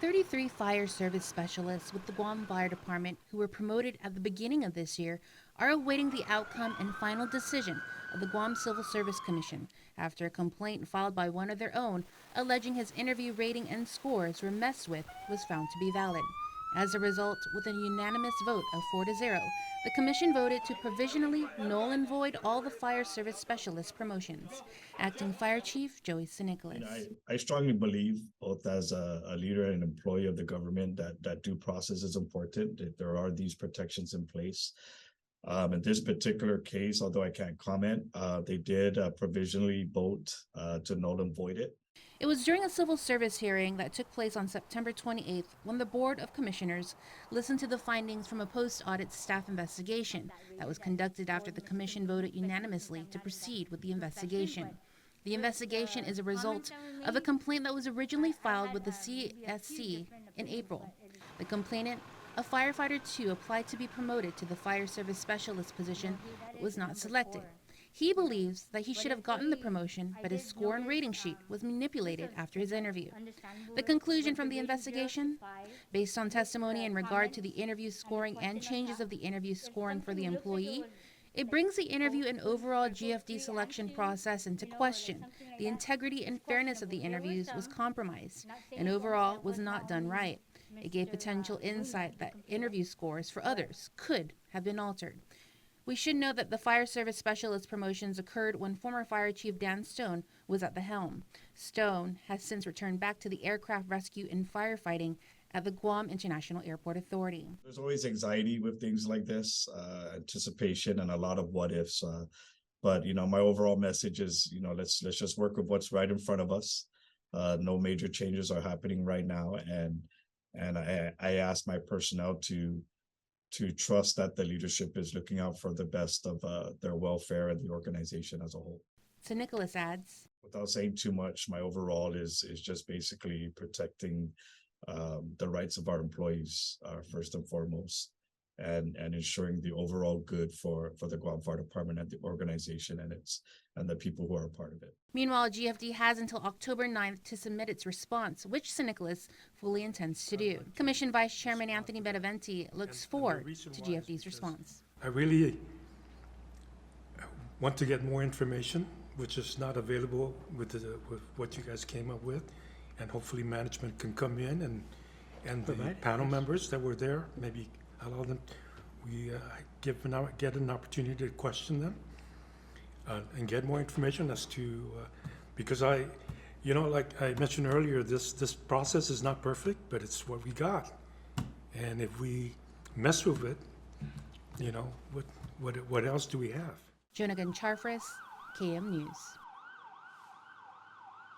33 fire service specialists with the Guam Fire Department who were promoted at the beginning of this year are awaiting the outcome and final decision of the Guam Civil Service Commission after a complaint filed by one of their own alleging his interview rating and scores were messed with was found to be valid. As a result, with a unanimous vote of 4-0, the Commission voted to provisionally null and void all the fire service specialist promotions. Acting Fire Chief Joey Nicholas. I strongly believe, both as a leader and employee of the government, that due process is important, that there are these protections in place. In this particular case, although I can't comment, they did provisionally vote to null and void it. It was during a civil service hearing that took place on September 28th when the Board of Commissioners listened to the findings from a post-audit staff investigation that was conducted after the Commission voted unanimously to proceed with the investigation. The investigation is a result of a complaint that was originally filed with the CSC in April. The complainant, a firefighter 2, applied to be promoted to the fire service specialist position but was not selected. He believes that he should have gotten the promotion, but his score and rating sheet was manipulated after his interview. The conclusion from the investigation, based on testimony in regard to the interview scoring and changes of the interview scoring for the employee, it brings the interview and overall GFD selection process into question. The integrity and fairness of the interviews was compromised, and overall was not done right. It gave potential insight that interview scores for others could have been altered. We should know that the fire service specialist promotions occurred when former Fire Chief Dan Stone was at the helm. Stone has since returned back to the aircraft rescue and firefighting at the Guam International Airport Authority. There's always anxiety with things like this, anticipation, and a lot of what ifs. But my overall message is, let's just work with what's right in front of us. No major changes are happening right now, and I ask my personnel to trust that the leadership is looking out for the best of their welfare and the organization as a whole. So Nicholas adds, without saying too much, my overall is just basically protecting the rights of our employees first and foremost, and ensuring the overall good for the Guam Fire Department and the organization and the people who are a part of it. Meanwhile, GFD has until October 9th to submit its response, which St. Nicholas fully intends to do. Commission Vice Chairman Anthony Benaventi looks forward to GFD's response. I really want to get more information, which is not available with what you guys came up with, and hopefully management can come in and the panel members that were there, maybe allow them, we get an opportunity to question them and get more information as to, because like I mentioned earlier, this process is not perfect, but it's what we got. And if we mess with it, what else do we have? Jonagan Charfris, KM News.